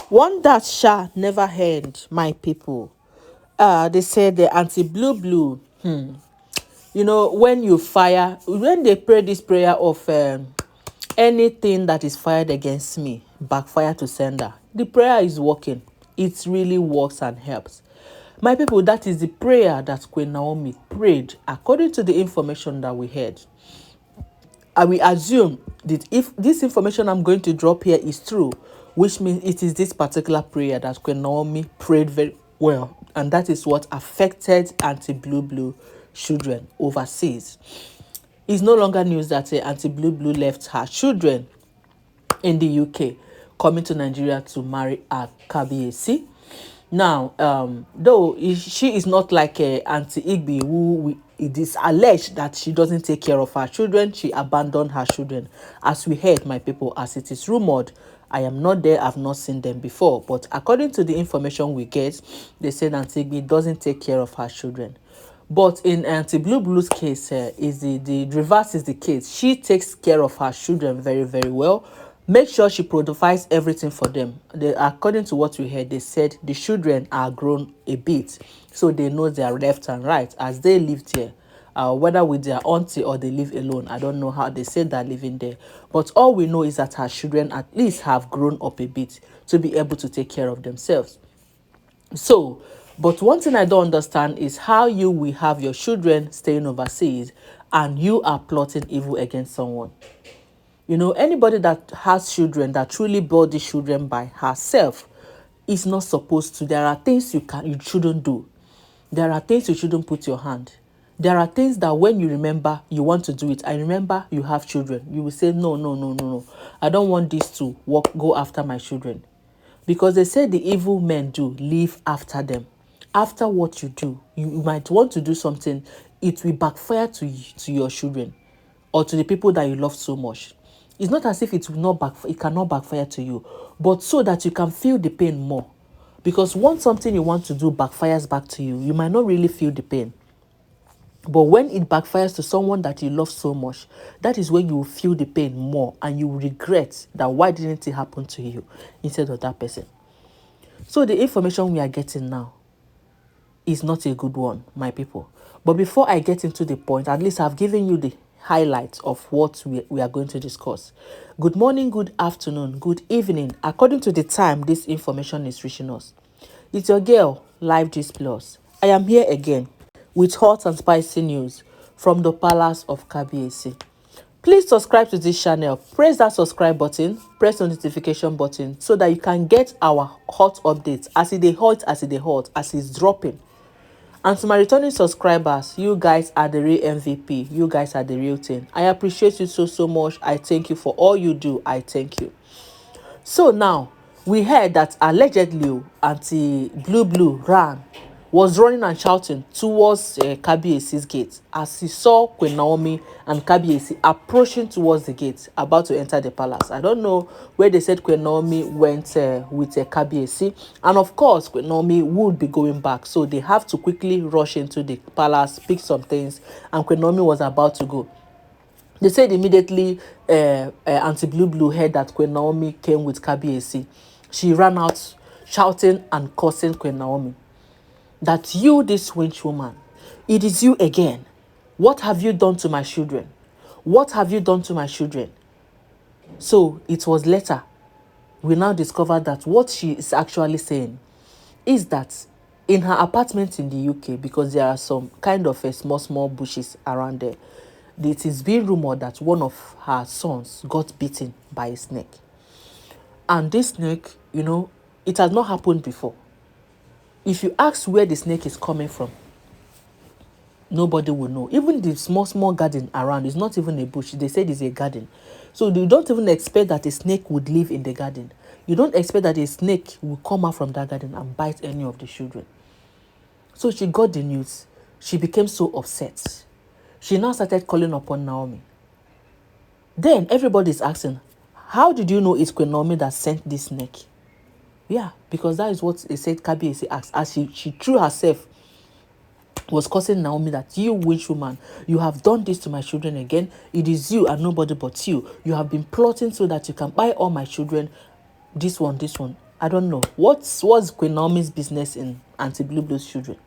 One that shall never end, my people. They said the anti-blue. You know, when they pray this prayer of anything that is fired against me, backfire to sender. The prayer is working. It really works and helps. My people, that is the prayer that Queen Naomi prayed according to the information that we heard. I will assume that if this information I'm going to drop here is true, which means it is this particular prayer that Queen Naomi prayed very well, and that is what affected anti-blue children overseas. It's no longer news that anti-blue left her children in the UK, coming to Nigeria to marry a Kabiyesi. Now, though she is not like Auntie Igby, it is alleged that she doesn't take care of her children. She abandoned her children. As we heard, my people, as it is rumored, I am not there, I've not seen them before. But according to the information we get, they said Auntie Igby doesn't take care of her children. But in Auntie Blue's case, is the reverse is the case. She takes care of her children very, very well. Make sure she provides everything for them. According to what we heard, they said the children are grown a bit, so they know their left and right as they live there. Whether with their auntie or they live alone, I don't know how they said they're living there. But all we know is that her children at least have grown up a bit to be able to take care of themselves. So, but one thing I don't understand is how you will have your children staying overseas and you are plotting evil against someone. You know, anybody that has children, that truly bore these children by herself, is not supposed to. There are things you shouldn't do. There are things you shouldn't put your hand. There are things that when you remember, you want to do it. I remember you have children. You will say, no, no, no, no, no. I don't want this to go after my children. Because they say the evil men do live after them. After what you do, you might want to do something, it will backfire to your children or to the people that you love so much. It's not as if it cannot backfire to you, but so that you can feel the pain more. Because once something you want to do backfires back to you, you might not really feel the pain. But when it backfires to someone that you love so much, that is when you will feel the pain more and you will regret that why didn't it happen to you instead of that person. So the information we are getting now is not a good one, my people. But before I get into the point, at least I've given you the highlights of what we are going to discuss. Good morning, good afternoon, good evening, according to the time this information is reaching us. It's your girl, Live Gist Plus. I am here again with hot and spicy news from the palace of Kabiyesi. Please subscribe to this channel. Press that subscribe button, press the notification button so that you can get our hot updates as it is hot, as it's dropping. And to my returning subscribers, you guys are the real MVP. You guys are the real thing. I appreciate you so much. I thank you for all you do. I thank you. So now, we heard that allegedly anti-blue was running and shouting towards Kabiyesi's gate as he saw Queen Naomi and Kabiyesi approaching towards the gate, about to enter the palace. I don't know where they said Queen Naomi went with Kabiyesi, and of course Queen Naomi would be going back, so they have to quickly rush into the palace, pick some things, and Queen Naomi was about to go. They said immediately Auntie Blue heard that Queen Naomi came with Kabiyesi. She ran out shouting and cursing Queen Naomi. That you, this wench woman, it is you again. What have you done to my children? What have you done to my children? So it was later we now discovered that what she is actually saying is that in her apartment in the UK, because there are some kind of small bushes around there, it is being rumored that one of her sons got bitten by a snake. And this snake, you know, it has not happened before. If you ask where the snake is coming from, nobody will know. Even the small garden around is not even a bush. They said it's a garden. So you don't even expect that a snake would live in the garden. You don't expect that a snake will come out from that garden and bite any of the children. So she got the news. She became so upset. She now started calling upon Naomi. Then everybody is asking, how did you know it's Queen Naomi that sent this snake? Yeah, because that is what they said Kabiyesi asked. As she threw herself, was cursing Naomi that you witch woman, you have done this to my children again. It is you and nobody but you. You have been plotting so that you can buy all my children this one. I don't know. What's Queen Naomi's business in Auntie Blue Blue's children?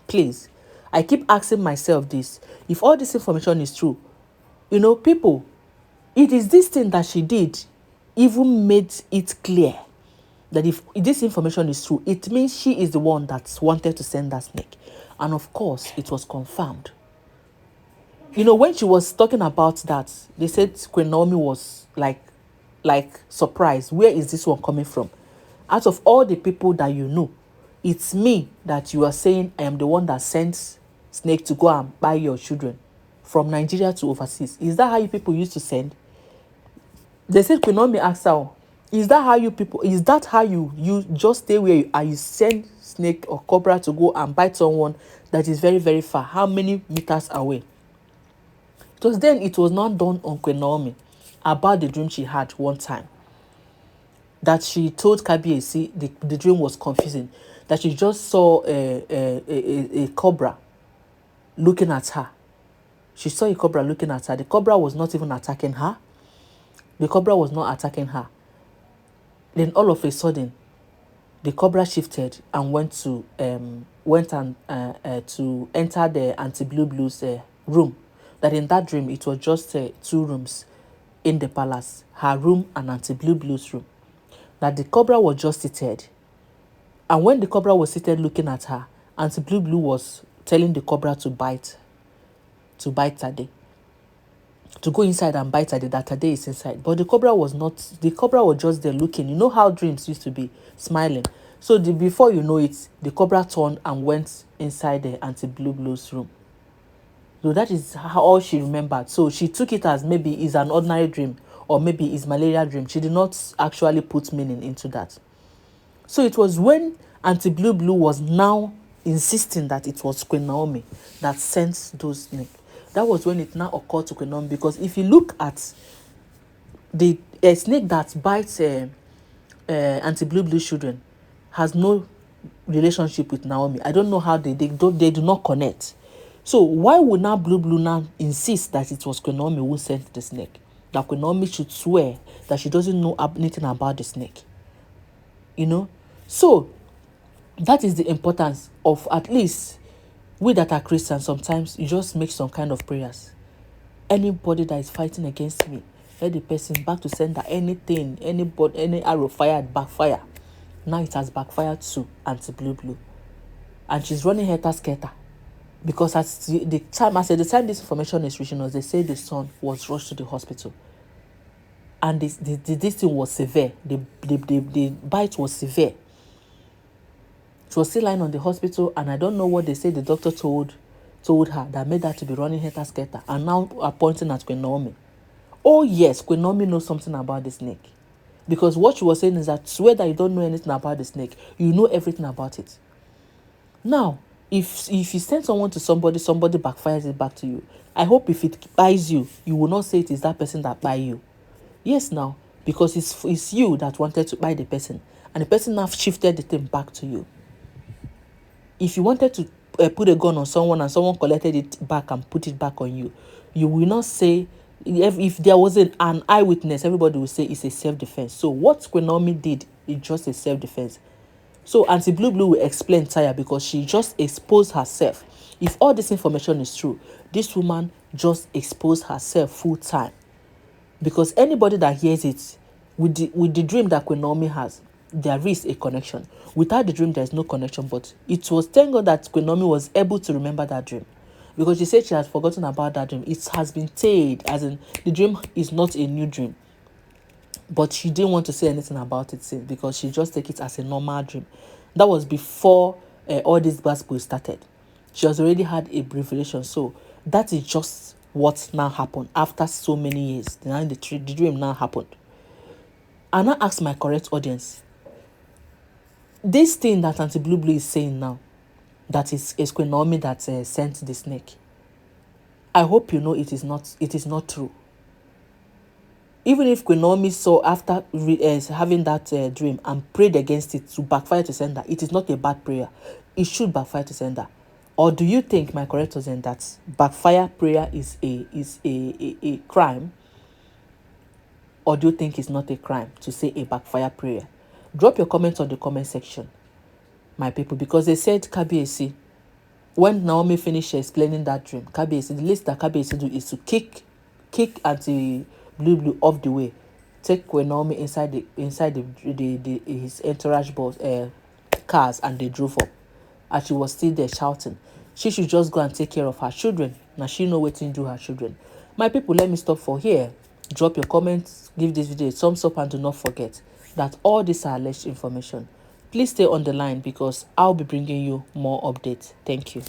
Please. I keep asking myself this. If all this information is true, people, it is this thing that she did even made it clear that if this information is true, it means she is the one that wanted to send that snake. And of course, it was confirmed. When she was talking about that, they said Queen Naomi was like surprised. Where is this one coming from? Out of all the people that it's me that you are saying I am the one that sent snake to go and buy your children from Nigeria to overseas. Is that how you people used to send? They said Queen Naomi asked her, is that how you just stay where you are, you send snake or cobra to go and bite someone that is very, very far? How many meters away? It was not done on Queen Naomi about the dream she had one time. That she told Kabiyesi the dream was confusing. That she just saw a cobra looking at her. She saw a cobra looking at her. The cobra was not even attacking her. The cobra was not attacking her. Then all of a sudden, the cobra shifted and went to enter the Auntie Blue Blue's room. That in that dream, it was just 2 rooms in the palace. Her room and Auntie Blue Blue's room. That the cobra was just seated. And when the cobra was seated looking at her, Auntie Blue Blue was telling the cobra to bite Tade. To go inside and bite Tade, that Tade is inside. But the cobra was just there looking. You know how dreams used to be, smiling. So before you know it, the cobra turned and went inside the Auntie Blue Blue's room. So that is all she remembered. So she took it as maybe it's an ordinary dream or maybe it's malaria dream. She did not actually put meaning into that. So it was when Auntie Blue Blue was now insisting that it was Queen Naomi that sent those snakes. That was when it now occurred to Queen Naomi, because if you look at the snake that bites Auntie Blue Blue children has no relationship with Naomi. I don't know how they do not connect. So why would now Blue Blue now insist that it was Queen Naomi who sent the snake? That Queen Naomi should swear that she doesn't know anything about the snake. So that is the importance of, at least we that are Christians, sometimes you just make some kind of prayers. Anybody that is fighting against me, let the person back to sender. Anything, anybody, any arrow fired, backfire. Now it has backfired to Auntie Blue Blue. And she's running helter-skelter. Because at the time this information is reaching us, they say the son was rushed to the hospital. And this thing was severe. The bite was severe. She was still lying on the hospital, and I don't know what they say the doctor told her that made her to be running helter-skelter and now pointing at Queen Naomi. Oh yes, Queen Naomi knows something about the snake. Because what she was saying is that swear that you don't know anything about the snake. You know everything about it. Now, if you send someone to somebody backfires it back to you. I hope if it buys you, you will not say it is that person that buy you. Yes, now, because it's you that wanted to buy the person, and the person now shifted the thing back to you. If you wanted to put a gun on someone and someone collected it back and put it back on you, you will not say, if there wasn't an eyewitness, everybody will say it's a self-defense. So what Queen Naomi did is just a self-defense. So Auntie Blue Blue will explain Taya, because she just exposed herself. If all this information is true, this woman just exposed herself full time. Because anybody that hears it, with the dream that Queen Naomi has, there is a connection. Without the dream, there is no connection. But it was, thank God, that Queen Naomi was able to remember that dream. Because she said she has forgotten about that dream. It has been stayed, as in the dream is not a new dream. But she didn't want to say anything about it since, because she just take it as a normal dream. That was before all this gospel started. She has already had a revelation. So that is just what now happened after so many years. The dream now happened. And I ask my correct audience, this thing that Auntie Blue Blue is saying now, that is Queen Naomi that sent the snake, I hope you know it is not true. Even if Queen Naomi saw after having that dream and prayed against it to backfire to sender, it is not a bad prayer. It should backfire to sender. Or do you think, my correct audience, that backfire prayer is a crime? Or do you think it's not a crime to say a backfire prayer? Drop your comments on the comment section, my people, because they said Kabiyesi, when Naomi finished explaining that dream, Kabiyesi, the least that Kabiyesi do is to kick Auntie Blue Blue off the way, take Queen Naomi inside his entourage bus, cars, and they drove up. And she was still there shouting. She should just go and take care of her children. Now she know what to do her children. My people, let me stop for here. Drop your comments, give this video a thumbs up, and do not forget that all these are alleged information. Please stay on the line because I'll be bringing you more updates. Thank you.